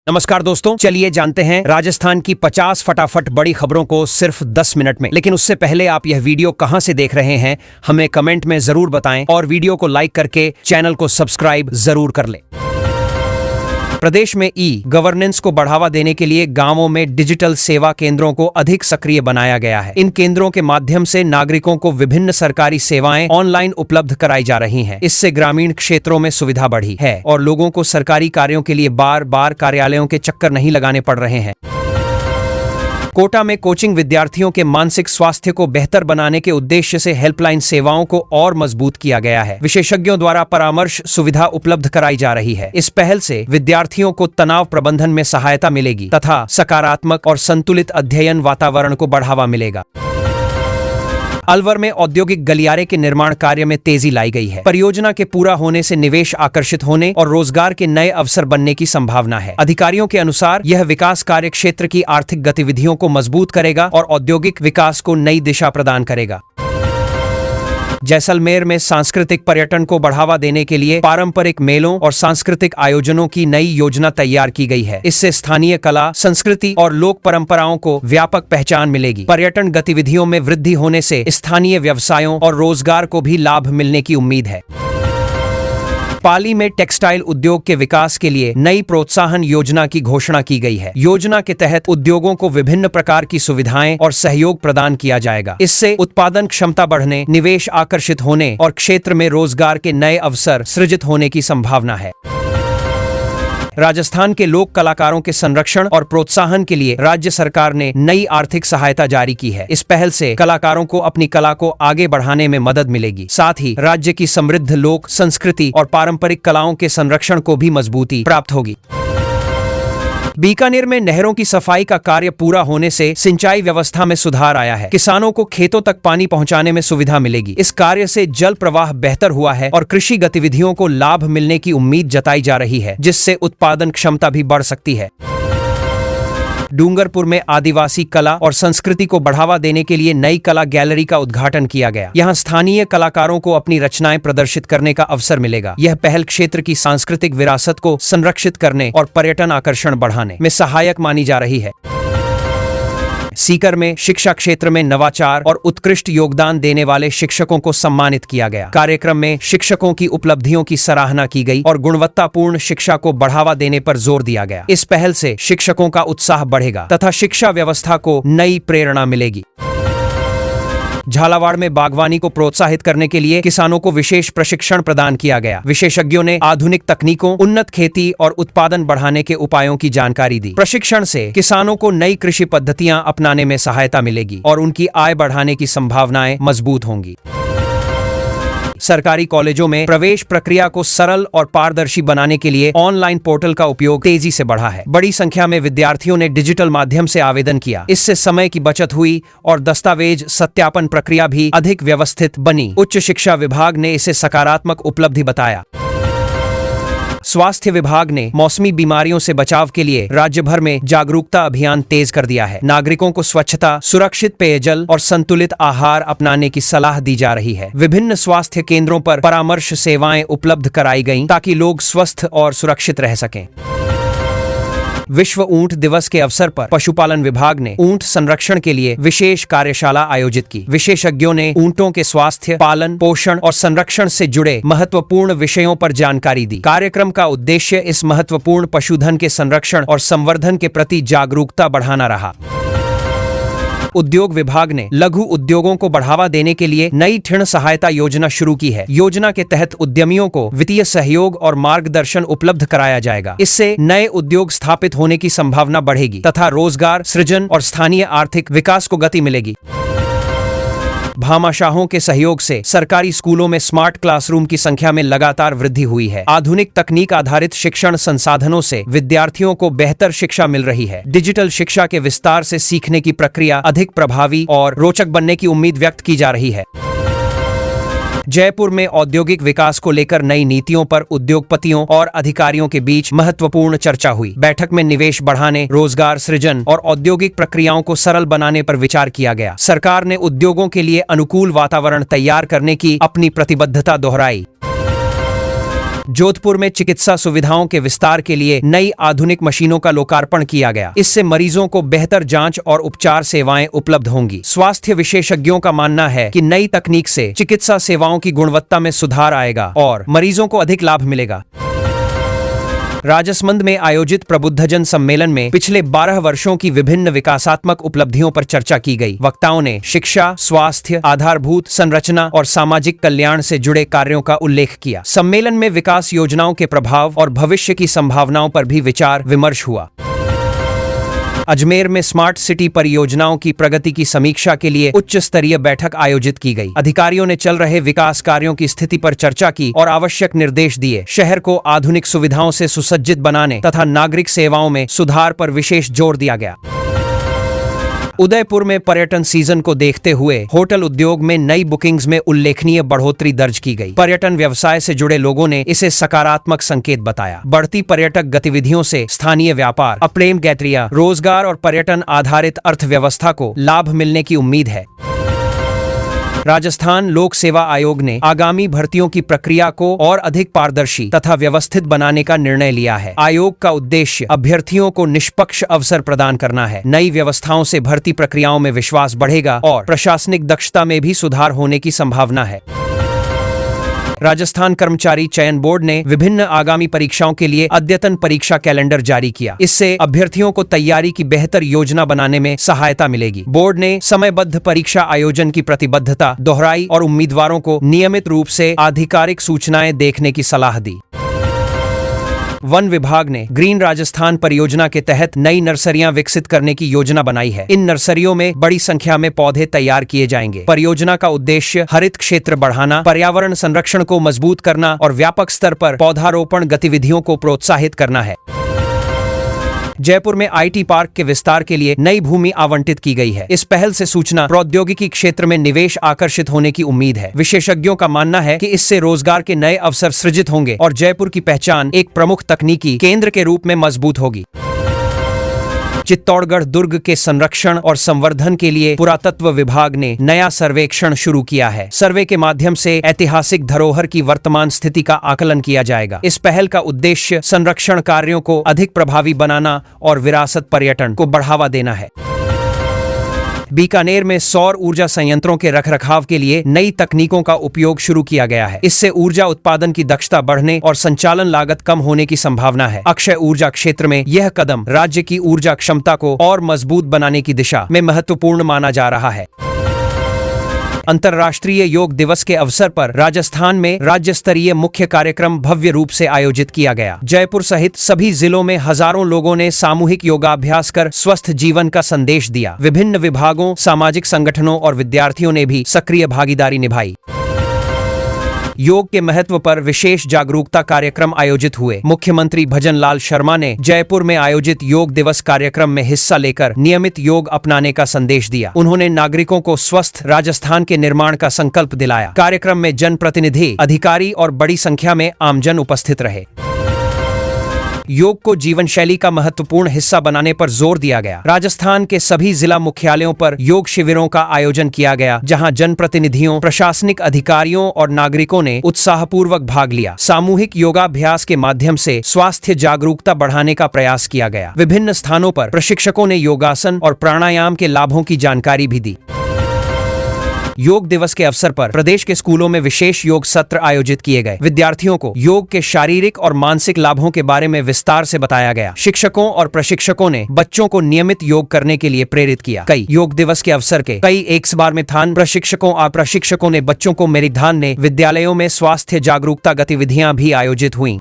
नमस्कार दोस्तों, चलिए जानते हैं राजस्थान की 50 फटाफट बड़ी खबरों को सिर्फ 10 मिनट में। लेकिन उससे पहले आप यह वीडियो कहां से देख रहे हैं हमें कमेंट में जरूर बताएं और वीडियो को लाइक करके चैनल को सब्सक्राइब जरूर कर लें। प्रदेश में गवर्नेंस को बढ़ावा देने के लिए गांवों में डिजिटल सेवा केंद्रों को अधिक सक्रिय बनाया गया है। इन केंद्रों के माध्यम से नागरिकों को विभिन्न सरकारी सेवाएं ऑनलाइन उपलब्ध कराई जा रही हैं। इससे ग्रामीण क्षेत्रों में सुविधा बढ़ी है और लोगों को सरकारी कार्यों के लिए बार बार कार्यालयों के चक्कर नहीं लगाने पड़ रहे हैं। कोटा में कोचिंग विद्यार्थियों के मानसिक स्वास्थ्य को बेहतर बनाने के उद्देश्य से हेल्पलाइन सेवाओं को और मजबूत किया गया है। विशेषज्ञों द्वारा परामर्श सुविधा उपलब्ध कराई जा रही है। इस पहल से विद्यार्थियों को तनाव प्रबंधन में सहायता मिलेगी तथा सकारात्मक और संतुलित अध्ययन वातावरण को बढ़ावा मिलेगा। अलवर में औद्योगिक गलियारे के निर्माण कार्य में तेजी लाई गई है। परियोजना के पूरा होने से निवेश आकर्षित होने और रोजगार के नए अवसर बनने की संभावना है। अधिकारियों के अनुसार यह विकास कार्य क्षेत्र की आर्थिक गतिविधियों को मजबूत करेगा और औद्योगिक विकास को नई दिशा प्रदान करेगा। जैसलमेर में सांस्कृतिक पर्यटन को बढ़ावा देने के लिए पारंपरिक मेलों और सांस्कृतिक आयोजनों की नई योजना तैयार की गई है। इससे स्थानीय कला, संस्कृति और लोक परंपराओं को व्यापक पहचान मिलेगी। पर्यटन गतिविधियों में वृद्धि होने से स्थानीय व्यवसायों और रोजगार को भी लाभ मिलने की उम्मीद है। पाली में टेक्सटाइल उद्योग के विकास के लिए नई प्रोत्साहन योजना की घोषणा की गई है। योजना के तहत उद्योगों को विभिन्न प्रकार की सुविधाएं और सहयोग प्रदान किया जाएगा। इससे उत्पादन क्षमता बढ़ने, निवेश आकर्षित होने और क्षेत्र में रोजगार के नए अवसर सृजित होने की संभावना है। राजस्थान के लोक कलाकारों के संरक्षण और प्रोत्साहन के लिए राज्य सरकार ने नई आर्थिक सहायता जारी की है। इस पहल से कलाकारों को अपनी कला को आगे बढ़ाने में मदद मिलेगी। साथ ही राज्य की समृद्ध लोक संस्कृति और पारंपरिक कलाओं के संरक्षण को भी मजबूती प्राप्त होगी। बीकानेर में नहरों की सफाई का कार्य पूरा होने से सिंचाई व्यवस्था में सुधार आया है। किसानों को खेतों तक पानी पहुंचाने में सुविधा मिलेगी। इस कार्य से जल प्रवाह बेहतर हुआ है और कृषि गतिविधियों को लाभ मिलने की उम्मीद जताई जा रही है, जिससे उत्पादन क्षमता भी बढ़ सकती है। डूंगरपुर में आदिवासी कला और संस्कृति को बढ़ावा देने के लिए नई कला गैलरी का उद्घाटन किया गया। यहां स्थानीय कलाकारों को अपनी रचनाएं प्रदर्शित करने का अवसर मिलेगा। यह पहल क्षेत्र की सांस्कृतिक विरासत को संरक्षित करने और पर्यटन आकर्षण बढ़ाने में सहायक मानी जा रही है। सीकर में शिक्षा क्षेत्र में नवाचार और उत्कृष्ट योगदान देने वाले शिक्षकों को सम्मानित किया गया। कार्यक्रम में शिक्षकों की उपलब्धियों की सराहना की गई और गुणवत्तापूर्ण शिक्षा को बढ़ावा देने पर जोर दिया गया। इस पहल से शिक्षकों का उत्साह बढ़ेगा तथा शिक्षा व्यवस्था को नई प्रेरणा मिलेगी। झालावाड़ में बागवानी को प्रोत्साहित करने के लिए किसानों को विशेष प्रशिक्षण प्रदान किया गया। विशेषज्ञों ने आधुनिक तकनीकों, उन्नत खेती और उत्पादन बढ़ाने के उपायों की जानकारी दी। प्रशिक्षण से किसानों को नई कृषि पद्धतियां अपनाने में सहायता मिलेगी और उनकी आय बढ़ाने की संभावनाएं मजबूत होंगी। सरकारी कॉलेजों में प्रवेश प्रक्रिया को सरल और पारदर्शी बनाने के लिए ऑनलाइन पोर्टल का उपयोग तेजी से बढ़ा है। बड़ी संख्या में विद्यार्थियों ने डिजिटल माध्यम से आवेदन किया। इससे समय की बचत हुई और दस्तावेज सत्यापन प्रक्रिया भी अधिक व्यवस्थित बनी। उच्च शिक्षा विभाग ने इसे सकारात्मक उपलब्धि बताया। स्वास्थ्य विभाग ने मौसमी बीमारियों से बचाव के लिए राज्य भर में जागरूकता अभियान तेज कर दिया है। नागरिकों को स्वच्छता, सुरक्षित पेयजल और संतुलित आहार अपनाने की सलाह दी जा रही है। विभिन्न स्वास्थ्य केंद्रों पर परामर्श सेवाएं उपलब्ध कराई गईं ताकि लोग स्वस्थ और सुरक्षित रह सकें। विश्व ऊंट दिवस के अवसर पर पशुपालन विभाग ने ऊंट संरक्षण के लिए विशेष कार्यशाला आयोजित की। विशेषज्ञों ने ऊंटों के स्वास्थ्य, पालन, पोषण और संरक्षण से जुड़े महत्वपूर्ण विषयों पर जानकारी दी। कार्यक्रम का उद्देश्य इस महत्वपूर्ण पशुधन के संरक्षण और संवर्धन के प्रति जागरूकता बढ़ाना रहा। उद्योग विभाग ने लघु उद्योगों को बढ़ावा देने के लिए नई ऋण सहायता योजना शुरू की है। योजना के तहत उद्यमियों को वित्तीय सहयोग और मार्गदर्शन उपलब्ध कराया जाएगा। इससे नए उद्योग स्थापित होने की संभावना बढ़ेगी तथा रोजगार सृजन और स्थानीय आर्थिक विकास को गति मिलेगी। भामाशाहों के सहयोग से सरकारी स्कूलों में स्मार्ट क्लासरूम की संख्या में लगातार वृद्धि हुई है। आधुनिक तकनीक आधारित शिक्षण संसाधनों से विद्यार्थियों को बेहतर शिक्षा मिल रही है। डिजिटल शिक्षा के विस्तार से सीखने की प्रक्रिया अधिक प्रभावी और रोचक बनने की उम्मीद व्यक्त की जा रही है। जयपुर में औद्योगिक विकास को लेकर नई नीतियों पर उद्योगपतियों और अधिकारियों के बीच महत्वपूर्ण चर्चा हुई। बैठक में निवेश बढ़ाने, रोजगार सृजन और औद्योगिक प्रक्रियाओं को सरल बनाने पर विचार किया गया। सरकार ने उद्योगों के लिए अनुकूल वातावरण तैयार करने की अपनी प्रतिबद्धता दोहराई। जोधपुर में चिकित्सा सुविधाओं के विस्तार के लिए नई आधुनिक मशीनों का लोकार्पण किया गया। इससे मरीजों को बेहतर जांच और उपचार सेवाएं उपलब्ध होंगी। स्वास्थ्य विशेषज्ञों का मानना है कि नई तकनीक से चिकित्सा सेवाओं की गुणवत्ता में सुधार आएगा और मरीजों को अधिक लाभ मिलेगा। राजसमंद में आयोजित प्रबुद्धजन सम्मेलन में पिछले 12 वर्षों की विभिन्न विकासात्मक उपलब्धियों पर चर्चा की गई। वक्ताओं ने शिक्षा, स्वास्थ्य, आधारभूत संरचना और सामाजिक कल्याण से जुड़े कार्यों का उल्लेख किया। सम्मेलन में विकास योजनाओं के प्रभाव और भविष्य की संभावनाओं पर भी विचार विमर्श हुआ। अजमेर में स्मार्ट सिटी परियोजनाओं की प्रगति की समीक्षा के लिए उच्च स्तरीय बैठक आयोजित की गई। अधिकारियों ने चल रहे विकास कार्यों की स्थिति पर चर्चा की और आवश्यक निर्देश दिए। शहर को आधुनिक सुविधाओं से सुसज्जित बनाने तथा नागरिक सेवाओं में सुधार पर विशेष जोर दिया गया। उदयपुर में पर्यटन सीजन को देखते हुए होटल उद्योग में नई बुकिंग्स में उल्लेखनीय बढ़ोतरी दर्ज की गई। पर्यटन व्यवसाय से जुड़े लोगों ने इसे सकारात्मक संकेत बताया। बढ़ती पर्यटक गतिविधियों से स्थानीय व्यापार, अप्लेम गैत्रिया, रोजगार और पर्यटन आधारित अर्थव्यवस्था को लाभ मिलने की उम्मीद है। राजस्थान लोक सेवा आयोग ने आगामी भर्तियों की प्रक्रिया को और अधिक पारदर्शी तथा व्यवस्थित बनाने का निर्णय लिया है। आयोग का उद्देश्य अभ्यर्थियों को निष्पक्ष अवसर प्रदान करना है। नई व्यवस्थाओं से भर्ती प्रक्रियाओं में विश्वास बढ़ेगा और प्रशासनिक दक्षता में भी सुधार होने की संभावना है। राजस्थान कर्मचारी चयन बोर्ड ने विभिन्न आगामी परीक्षाओं के लिए अद्यतन परीक्षा कैलेंडर जारी किया। इससे अभ्यर्थियों को तैयारी की बेहतर योजना बनाने में सहायता मिलेगी। बोर्ड ने समयबद्ध परीक्षा आयोजन की प्रतिबद्धता दोहराई और उम्मीदवारों को नियमित रूप से आधिकारिक सूचनाएं देखने की सलाह दी। वन विभाग ने ग्रीन राजस्थान परियोजना के तहत नई नर्सरियां विकसित करने की योजना बनाई है। इन नर्सरियों में बड़ी संख्या में पौधे तैयार किए जाएंगे। परियोजना का उद्देश्य हरित क्षेत्र बढ़ाना, पर्यावरण संरक्षण को मजबूत करना और व्यापक स्तर पर पौधारोपण गतिविधियों को प्रोत्साहित करना है। जयपुर में आईटी पार्क के विस्तार के लिए नई भूमि आवंटित की गई है। इस पहल से सूचना प्रौद्योगिकी क्षेत्र में निवेश आकर्षित होने की उम्मीद है। विशेषज्ञों का मानना है कि इससे रोजगार के नए अवसर सृजित होंगे और जयपुर की पहचान एक प्रमुख तकनीकी केंद्र के रूप में मजबूत होगी। चित्तौड़गढ़ दुर्ग के संरक्षण और संवर्धन के लिए पुरातत्व विभाग ने नया सर्वेक्षण शुरू किया है। सर्वे के माध्यम से ऐतिहासिक धरोहर की वर्तमान स्थिति का आकलन किया जाएगा। इस पहल का उद्देश्य संरक्षण कार्यों को अधिक प्रभावी बनाना और विरासत पर्यटन को बढ़ावा देना है। बीकानेर में सौर ऊर्जा संयंत्रों के रखरखाव के लिए नई तकनीकों का उपयोग शुरू किया गया है। इससे ऊर्जा उत्पादन की दक्षता बढ़ने और संचालन लागत कम होने की संभावना है। अक्षय ऊर्जा क्षेत्र में यह कदम राज्य की ऊर्जा क्षमता को और मजबूत बनाने की दिशा में महत्वपूर्ण माना जा रहा है। अंतर्राष्ट्रीय योग दिवस के अवसर पर राजस्थान में राज्य स्तरीय मुख्य कार्यक्रम भव्य रूप से आयोजित किया गया। जयपुर सहित सभी जिलों में हजारों लोगों ने सामूहिक योगाभ्यास कर स्वस्थ जीवन का संदेश दिया। विभिन्न विभागों, सामाजिक संगठनों और विद्यार्थियों ने भी सक्रिय भागीदारी निभाई। योग के महत्व पर विशेष जागरूकता कार्यक्रम आयोजित हुए। मुख्यमंत्री भजनलाल शर्मा ने जयपुर में आयोजित योग दिवस कार्यक्रम में हिस्सा लेकर नियमित योग अपनाने का संदेश दिया। उन्होंने नागरिकों को स्वस्थ राजस्थान के निर्माण का संकल्प दिलाया। कार्यक्रम में जनप्रतिनिधि, अधिकारी और बड़ी संख्या में आमजन उपस्थित रहे। योग को जीवन शैली का महत्वपूर्ण हिस्सा बनाने पर जोर दिया गया। राजस्थान के सभी जिला मुख्यालयों पर योग शिविरों का आयोजन किया गया, जहां जनप्रतिनिधियों, प्रशासनिक अधिकारियों और नागरिकों ने उत्साहपूर्वक भाग लिया। सामूहिक योगाभ्यास के माध्यम से स्वास्थ्य जागरूकता बढ़ाने का प्रयास किया गया। विभिन्न स्थानों पर प्रशिक्षकों ने योगासन और प्राणायाम के लाभों की जानकारी भी दी। योग दिवस के अवसर पर प्रदेश के स्कूलों में विशेष योग सत्र आयोजित किए गए। विद्यार्थियों को योग के शारीरिक और मानसिक लाभों के बारे में विस्तार से बताया गया। शिक्षकों और प्रशिक्षकों ने बच्चों को नियमित योग करने के लिए प्रेरित किया। कई योग दिवस के अवसर के कई एक बार में थान प्रशिक्षकों और प्रशिक्षकों ने बच्चों को मेरिधान ने विद्यालयों में स्वास्थ्य जागरूकता गतिविधियां भी आयोजित हुई।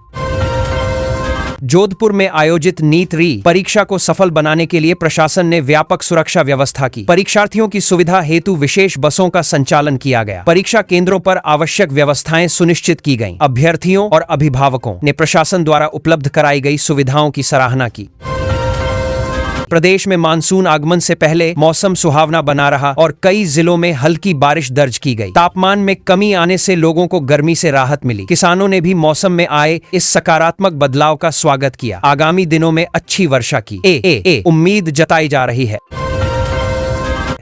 जोधपुर में आयोजित नीट री परीक्षा को सफल बनाने के लिए प्रशासन ने व्यापक सुरक्षा व्यवस्था की। परीक्षार्थियों की सुविधा हेतु विशेष बसों का संचालन किया गया। परीक्षा केंद्रों पर आवश्यक व्यवस्थाएं सुनिश्चित की गईं। अभ्यर्थियों और अभिभावकों ने प्रशासन द्वारा उपलब्ध कराई गई सुविधाओं की सराहना की। प्रदेश में मानसून आगमन से पहले मौसम सुहावना बना रहा और कई जिलों में हल्की बारिश दर्ज की गई। तापमान में कमी आने से लोगों को गर्मी से राहत मिली। किसानों ने भी मौसम में आए इस सकारात्मक बदलाव का स्वागत किया। आगामी दिनों में अच्छी वर्षा की उम्मीद जताई जा रही है।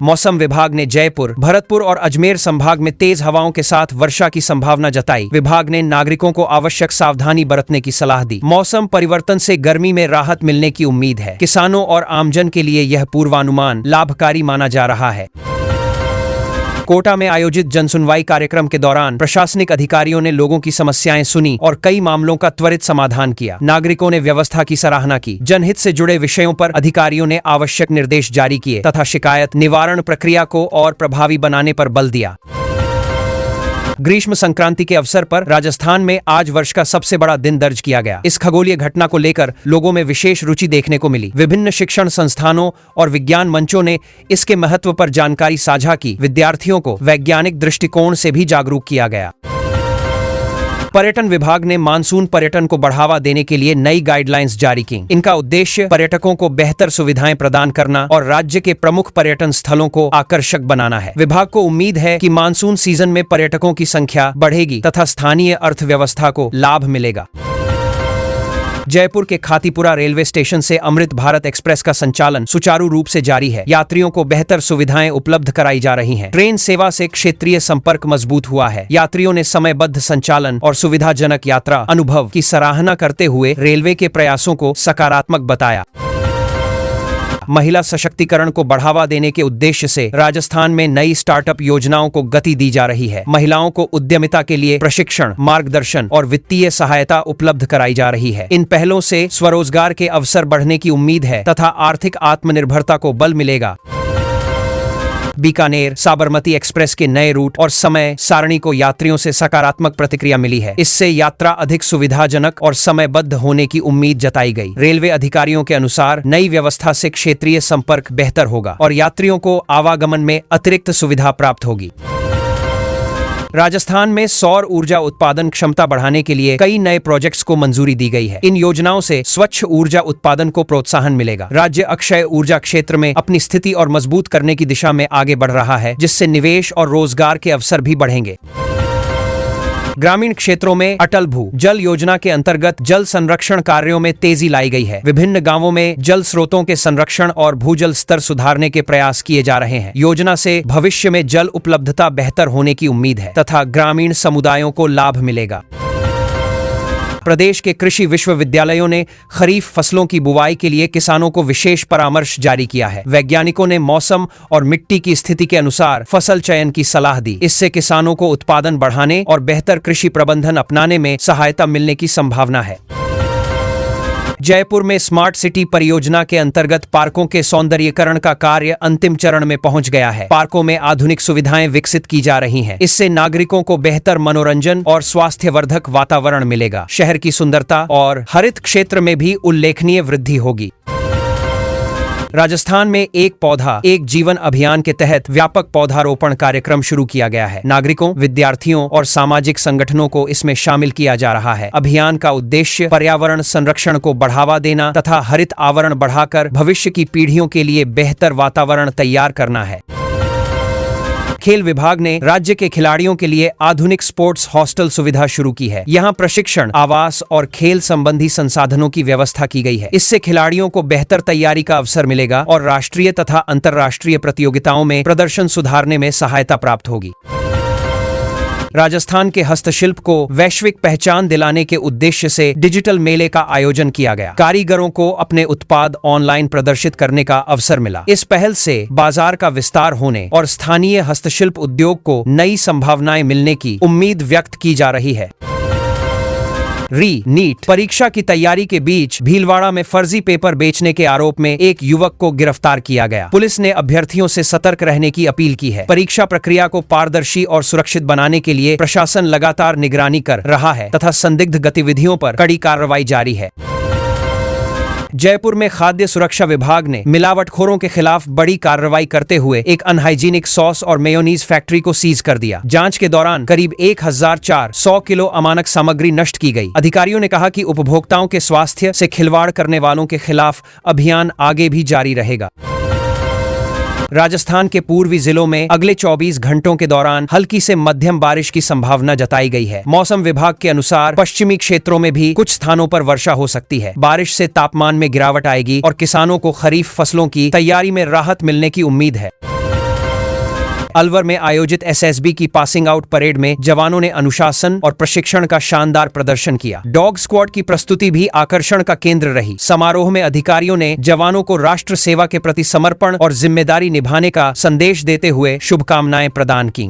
मौसम विभाग ने जयपुर, भरतपुर और अजमेर संभाग में तेज हवाओं के साथ वर्षा की संभावना जताई। विभाग ने नागरिकों को आवश्यक सावधानी बरतने की सलाह दी। मौसम परिवर्तन से गर्मी में राहत मिलने की उम्मीद है। किसानों और आमजन के लिए यह पूर्वानुमान लाभकारी माना जा रहा है। कोटा में आयोजित जनसुनवाई कार्यक्रम के दौरान प्रशासनिक अधिकारियों ने लोगों की समस्याएं सुनी और कई मामलों का त्वरित समाधान किया। नागरिकों ने व्यवस्था की सराहना की। जनहित से जुड़े विषयों पर अधिकारियों ने आवश्यक निर्देश जारी किए तथा शिकायत निवारण प्रक्रिया को और प्रभावी बनाने पर बल दिया। ग्रीष्म संक्रांति के अवसर पर राजस्थान में आज वर्ष का सबसे बड़ा दिन दर्ज किया गया। इस खगोलीय घटना को लेकर लोगों में विशेष रुचि देखने को मिली। विभिन्न शिक्षण संस्थानों और विज्ञान मंचों ने इसके महत्व पर जानकारी साझा की। विद्यार्थियों को वैज्ञानिक दृष्टिकोण से भी जागरूक किया गया। पर्यटन विभाग ने मानसून पर्यटन को बढ़ावा देने के लिए नई गाइडलाइंस जारी की। इनका उद्देश्य पर्यटकों को बेहतर सुविधाएं प्रदान करना और राज्य के प्रमुख पर्यटन स्थलों को आकर्षक बनाना है। विभाग को उम्मीद है कि मानसून सीजन में पर्यटकों की संख्या बढ़ेगी तथा स्थानीय अर्थव्यवस्था को लाभ मिलेगा। जयपुर के खातीपुरा रेलवे स्टेशन से अमृत भारत एक्सप्रेस का संचालन सुचारू रूप से जारी है। यात्रियों को बेहतर सुविधाएं उपलब्ध कराई जा रही हैं। ट्रेन सेवा से क्षेत्रीय संपर्क मजबूत हुआ है। यात्रियों ने समयबद्ध संचालन और सुविधाजनक यात्रा अनुभव की सराहना करते हुए रेलवे के प्रयासों को सकारात्मक बताया। महिला सशक्तिकरण को बढ़ावा देने के उद्देश्य से राजस्थान में नई स्टार्टअप योजनाओं को गति दी जा रही है। महिलाओं को उद्यमिता के लिए प्रशिक्षण, मार्गदर्शन और वित्तीय सहायता उपलब्ध कराई जा रही है। इन पहलों से स्वरोजगार के अवसर बढ़ने की उम्मीद है तथा आर्थिक आत्मनिर्भरता को बल मिलेगा। बीकानेर साबरमती एक्सप्रेस के नए रूट और समय सारणी को यात्रियों से सकारात्मक प्रतिक्रिया मिली है। इससे यात्रा अधिक सुविधाजनक और समयबद्ध होने की उम्मीद जताई गई। रेलवे अधिकारियों के अनुसार नई व्यवस्था से क्षेत्रीय संपर्क बेहतर होगा और यात्रियों को आवागमन में अतिरिक्त सुविधा प्राप्त होगी। राजस्थान में सौर ऊर्जा उत्पादन क्षमता बढ़ाने के लिए कई नए प्रोजेक्ट्स को मंजूरी दी गई है। इन योजनाओं से स्वच्छ ऊर्जा उत्पादन को प्रोत्साहन मिलेगा। राज्य अक्षय ऊर्जा क्षेत्र में अपनी स्थिति और मजबूत करने की दिशा में आगे बढ़ रहा है, जिससे निवेश और रोजगार के अवसर भी बढ़ेंगे। ग्रामीण क्षेत्रों में अटल भू जल योजना के अंतर्गत जल संरक्षण कार्यों में तेजी लाई गई है। विभिन्न गांवों में जल स्रोतों के संरक्षण और भूजल स्तर सुधारने के प्रयास किए जा रहे हैं। योजना से भविष्य में जल उपलब्धता बेहतर होने की उम्मीद है तथा ग्रामीण समुदायों को लाभ मिलेगा। प्रदेश के कृषि विश्वविद्यालयों ने खरीफ फसलों की बुवाई के लिए किसानों को विशेष परामर्श जारी किया है। वैज्ञानिकों ने मौसम और मिट्टी की स्थिति के अनुसार फसल चयन की सलाह दी। इससे किसानों को उत्पादन बढ़ाने और बेहतर कृषि प्रबंधन अपनाने में सहायता मिलने की संभावना है। जयपुर में स्मार्ट सिटी परियोजना के अंतर्गत पार्कों के सौंदर्यीकरण का कार्य अंतिम चरण में पहुंच गया है। पार्कों में आधुनिक सुविधाएं विकसित की जा रही हैं। इससे नागरिकों को बेहतर मनोरंजन और स्वास्थ्यवर्धक वातावरण मिलेगा। शहर की सुंदरता और हरित क्षेत्र में भी उल्लेखनीय वृद्धि होगी। राजस्थान में एक पौधा एक जीवन अभियान के तहत व्यापक पौधारोपण कार्यक्रम शुरू किया गया है। नागरिकों, विद्यार्थियों और सामाजिक संगठनों को इसमें शामिल किया जा रहा है। अभियान का उद्देश्य पर्यावरण संरक्षण को बढ़ावा देना तथा हरित आवरण बढ़ाकर भविष्य की पीढ़ियों के लिए बेहतर वातावरण तैयार करना है। खेल विभाग ने राज्य के खिलाड़ियों के लिए आधुनिक स्पोर्ट्स हॉस्टल सुविधा शुरू की है। यहाँ प्रशिक्षण, आवास और खेल संबंधी संसाधनों की व्यवस्था की गई है। इससे खिलाड़ियों को बेहतर तैयारी का अवसर मिलेगा और राष्ट्रीय तथा अंतर्राष्ट्रीय प्रतियोगिताओं में प्रदर्शन सुधारने में सहायता प्राप्त होगी। राजस्थान के हस्तशिल्प को वैश्विक पहचान दिलाने के उद्देश्य से डिजिटल मेले का आयोजन किया गया। कारीगरों को अपने उत्पाद ऑनलाइन प्रदर्शित करने का अवसर मिला। इस पहल से बाजार का विस्तार होने और स्थानीय हस्तशिल्प उद्योग को नई संभावनाएं मिलने की उम्मीद व्यक्त की जा रही है। नीट परीक्षा की तैयारी के बीच भीलवाड़ा में फर्जी पेपर बेचने के आरोप में एक युवक को गिरफ्तार किया गया। पुलिस ने अभ्यर्थियों से सतर्क रहने की अपील की है। परीक्षा प्रक्रिया को पारदर्शी और सुरक्षित बनाने के लिए प्रशासन लगातार निगरानी कर रहा है तथा संदिग्ध गतिविधियों पर कड़ी कार्रवाई जारी है। जयपुर में खाद्य सुरक्षा विभाग ने मिलावटखोरों के खिलाफ बड़ी कार्रवाई करते हुए एक अनहाइजीनिक सॉस और मेयोनीज फैक्ट्री को सीज कर दिया। जांच के दौरान करीब 1400 किलो अमानक सामग्री नष्ट की गई। अधिकारियों ने कहा कि उपभोक्ताओं के स्वास्थ्य से खिलवाड़ करने वालों के खिलाफ अभियान आगे भी जारी रहेगा। राजस्थान के पूर्वी जिलों में अगले 24 घंटों के दौरान हल्की से मध्यम बारिश की संभावना जताई गई है। मौसम विभाग के अनुसार पश्चिमी क्षेत्रों में भी कुछ स्थानों पर वर्षा हो सकती है। बारिश से तापमान में गिरावट आएगी और किसानों को खरीफ फसलों की तैयारी में राहत मिलने की उम्मीद है। अलवर में आयोजित एसएसबी की पासिंग आउट परेड में जवानों ने अनुशासन और प्रशिक्षण का शानदार प्रदर्शन किया। डॉग स्क्वाड की प्रस्तुति भी आकर्षण का केंद्र रही। समारोह में अधिकारियों ने जवानों को राष्ट्र सेवा के प्रति समर्पण और जिम्मेदारी निभाने का संदेश देते हुए शुभकामनाएं प्रदान की।